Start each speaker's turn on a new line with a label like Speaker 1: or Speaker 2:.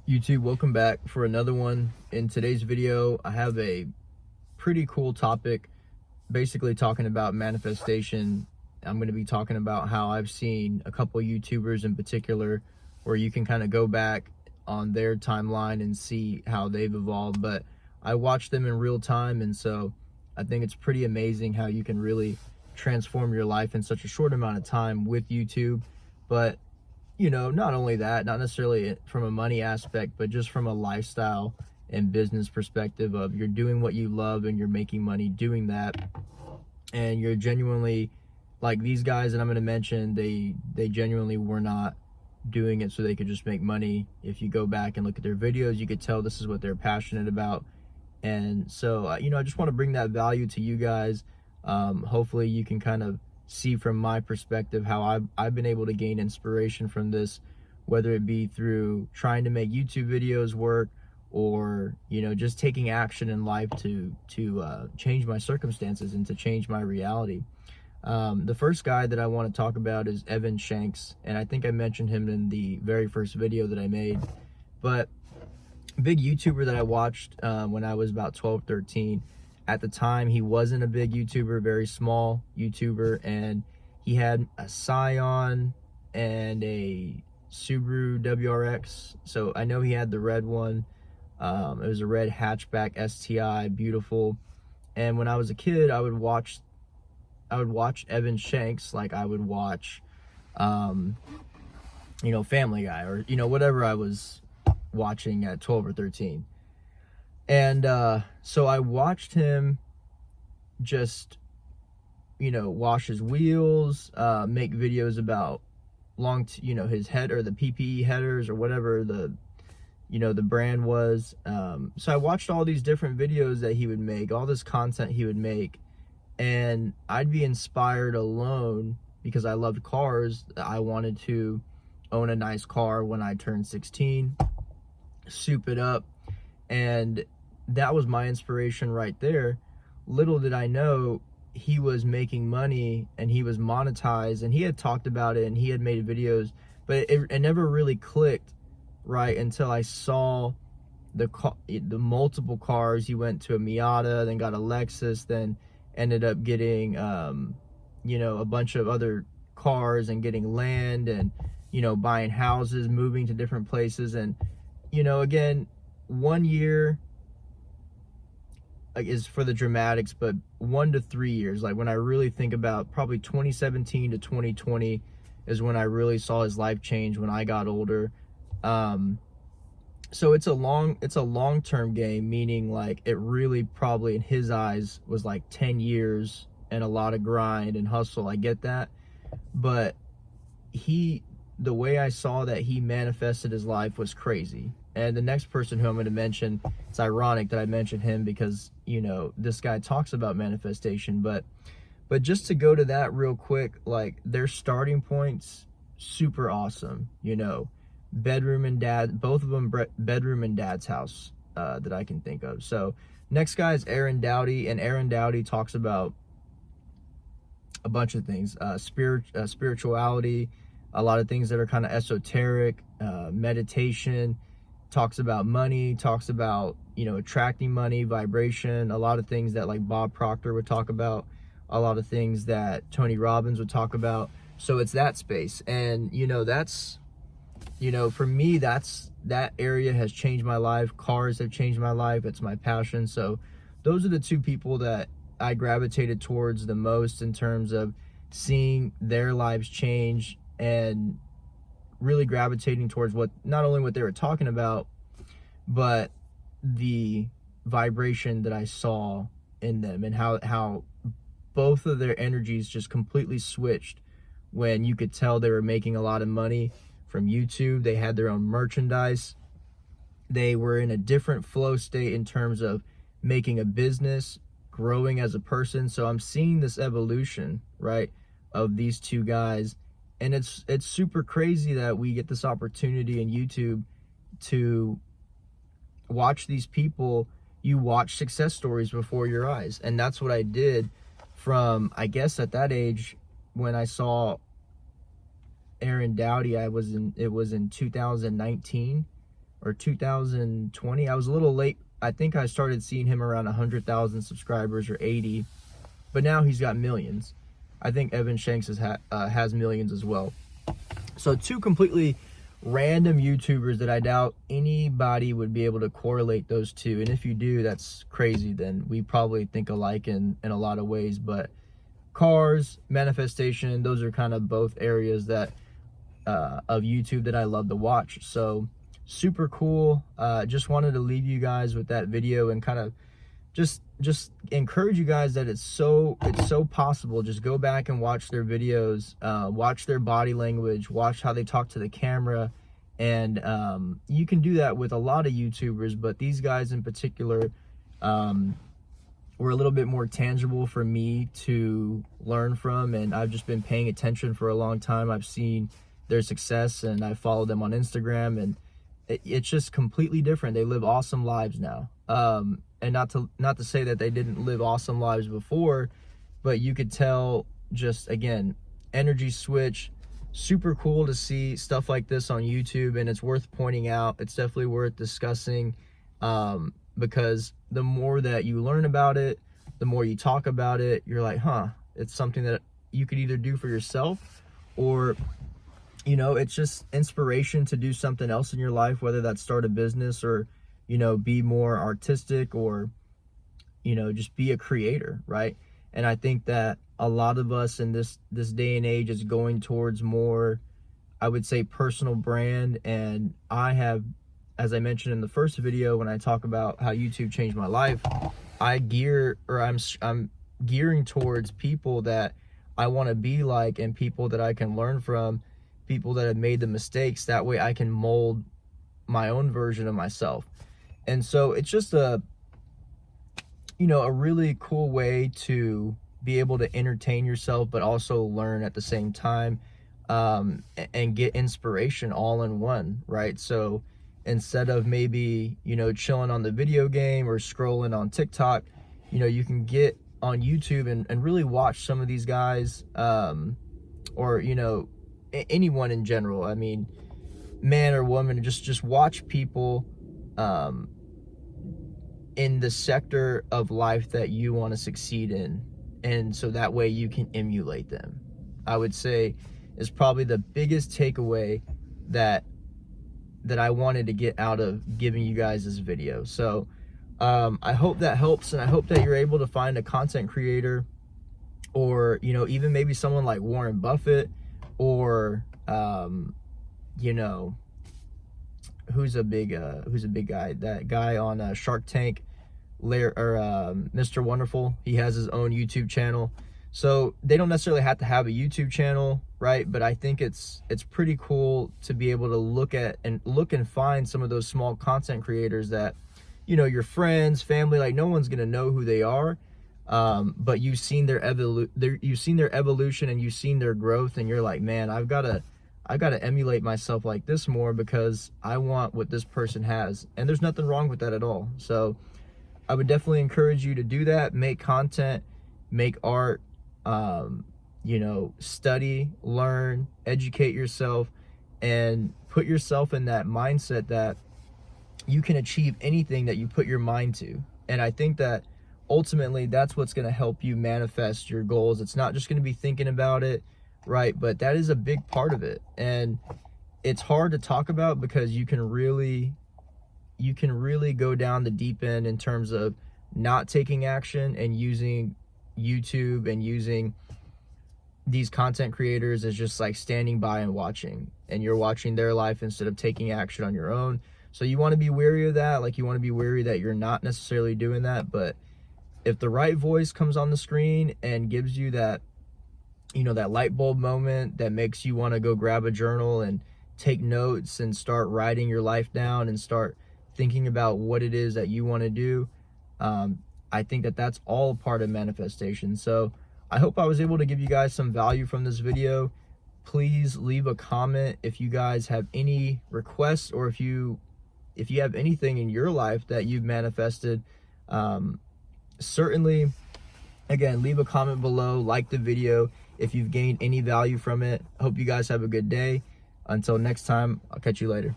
Speaker 1: YouTube, welcome back for another one. In today's video, I have a pretty cool topic, basically talking about manifestation. I'm going to be talking about how I've seen a couple YouTubers in particular where you can kind of go back on their timeline and see how they've evolved. But I watch them in real time, and so I think it's pretty amazing how you can really transform your life in such a short amount of time with YouTube. But not only that, not necessarily from a money aspect, but just from a lifestyle and business perspective of you're doing what you love and you're making money doing that. And you're genuinely, like these guys that I'm going to mention, they genuinely were not doing it so they could just make money. If you go back and look at their videos, you could tell this is what they're passionate about. And so, I just want to bring that value to you guys. Hopefully you can kind of see from my perspective how I've been able to gain inspiration from this, whether it be through trying to make YouTube videos work or just taking action in life to change my circumstances and to change my reality. The first guy that I want to talk about is Evan Shanks, and I think I mentioned him in the very first video that I made. But big YouTuber that I watched when I was about 12, 13. At the time, he wasn't a big YouTuber, very small YouTuber, and he had a Scion and a Subaru WRX. So I know he had the red one. It was a red hatchback STI, beautiful. And when I was a kid, I would watch Evan Shanks like I would watch, Family Guy or whatever I was watching at 12 or 13. And so I watched him just, wash his wheels, make videos about his head or the PPE headers or whatever the brand was. So I watched all these different videos that he would make, all this content he would make, and I'd be inspired alone because I loved cars. I wanted to own a nice car when I turned 16, soup it up, and that was my inspiration right there. Little did I know he was making money and he was monetized, and he had talked about it and he had made videos, but it never really clicked right until I saw the multiple cars. He went to a Miata, then got a Lexus, then ended up getting a bunch of other cars and getting land and buying houses, moving to different places. And again, 1 year is for the dramatics, but 1 to 3 years, like when I really think about, probably 2017 to 2020 is when I really saw his life change when I got older. So it's a long-term game, meaning like it really probably in his eyes was like 10 years and a lot of grind and hustle. I get that, but the way I saw that he manifested his life was crazy. And the next person who I'm going to mention, it's ironic that I mentioned him because, this guy talks about manifestation, but just to go to that real quick, like their starting points, super awesome, bedroom and dad, both of them bedroom and dad's house that I can think of. So next guy is Aaron Doughty, and Aaron Doughty talks about a bunch of things, spirituality, a lot of things that are kind of esoteric, meditation, talks about money, talks about, attracting money, vibration, a lot of things that like Bob Proctor would talk about, a lot of things that Tony Robbins would talk about. So it's that space. And, that's, for me, that area has changed my life. Cars have changed my life. It's my passion. So those are the two people that I gravitated towards the most in terms of seeing their lives change and really gravitating towards not only what they were talking about, but the vibration that I saw in them, and how both of their energies just completely switched when you could tell they were making a lot of money from YouTube. They had their own merchandise. They were in a different flow state in terms of making a business, growing as a person. So I'm seeing this evolution, right, of these two guys. And it's super crazy that we get this opportunity in YouTube to watch these people. You watch success stories before your eyes. And that's what I did from, I guess at that age, when I saw Aaron Doughty, it was in 2019 or 2020. I was a little late. I think I started seeing him around 100,000 subscribers or 80, but now he's got millions. I think Evan Shanks has millions as well. So two completely random YouTubers that I doubt anybody would be able to correlate those two. And if you do, that's crazy. Then we probably think alike in a lot of ways. But cars, manifestation, those are kind of both areas that of YouTube that I love to watch. So super cool. Just wanted to leave you guys with that video and kind of just encourage you guys that it's so possible. Just go back and watch their videos, watch their body language, watch how they talk to the camera, and you can do that with a lot of YouTubers, but these guys in particular were a little bit more tangible for me to learn from, and I've just been paying attention for a long time. I've seen their success, and I follow them on Instagram, and it's just completely different. They live awesome lives now. And not to say that they didn't live awesome lives before, but you could tell, just again, energy switch. Super cool to see stuff like this on YouTube, and it's worth pointing out. It's definitely worth discussing, because the more that you learn about it, the more you talk about it, you're like, huh, it's something that you could either do for yourself, or you know, it's just inspiration to do something else in your life, whether that's start a business or, you know, be more artistic, or, you know, just be a creator, right? And I think that a lot of us in this day and age is going towards more, I would say, personal brand. And I have, as I mentioned in the first video, when I talk about how YouTube changed my life, I'm gearing towards people that I want to be like, and people that I can learn from, people that have made the mistakes. That way I can mold my own version of myself. And so it's just a, you know, a really cool way to be able to entertain yourself, but also learn at the same time, and get inspiration all in one, right? So instead of maybe, you know, chilling on the video game or scrolling on TikTok, you know, you can get on YouTube and really watch some of these guys, or, you know, anyone in general. I mean, man or woman, just watch people in the sector of life that you want to succeed in, and so that way you can emulate them. I would say is probably the biggest takeaway that I wanted to get out of giving you guys this video. So I hope that helps, and I hope that you're able to find a content creator, or, you know, even maybe someone like Warren Buffett, or you know, who's a big guy, that guy on Shark Tank, Mr. Wonderful. He has his own YouTube channel. So they don't necessarily have to have a YouTube channel, right? But I think it's pretty cool to be able to look and find some of those small content creators that, you know, your friends, family, like, no one's gonna know who they are, but you've seen their evolution, and you've seen their growth, and you're like, man, I've got to emulate myself like this more, because I want what this person has. And there's nothing wrong with that at all. So I would definitely encourage you to do that. Make content, make art, you know, study, learn, educate yourself, and put yourself in that mindset that you can achieve anything that you put your mind to. And I think that ultimately that's what's going to help you manifest your goals. It's not just going to be thinking about it, right? But that is a big part of it. And it's hard to talk about, because you can really go down the deep end in terms of not taking action and using YouTube and using these content creators as just like standing by and watching, and you're watching their life instead of taking action on your own. So you want to be wary of that. Like, you want to be wary that you're not necessarily doing that. But if the right voice comes on the screen and gives you that, you know, that light bulb moment that makes you want to go grab a journal and take notes and start writing your life down and start thinking about what it is that you want to do, I think that that's all part of manifestation. So I hope I was able to give you guys some value from this video. Please leave a comment if you guys have any requests, or if you have anything in your life that you've manifested. Certainly, again, leave a comment below, like the video if you've gained any value from it. Hope you guys have a good day. Until next time, I'll catch you later.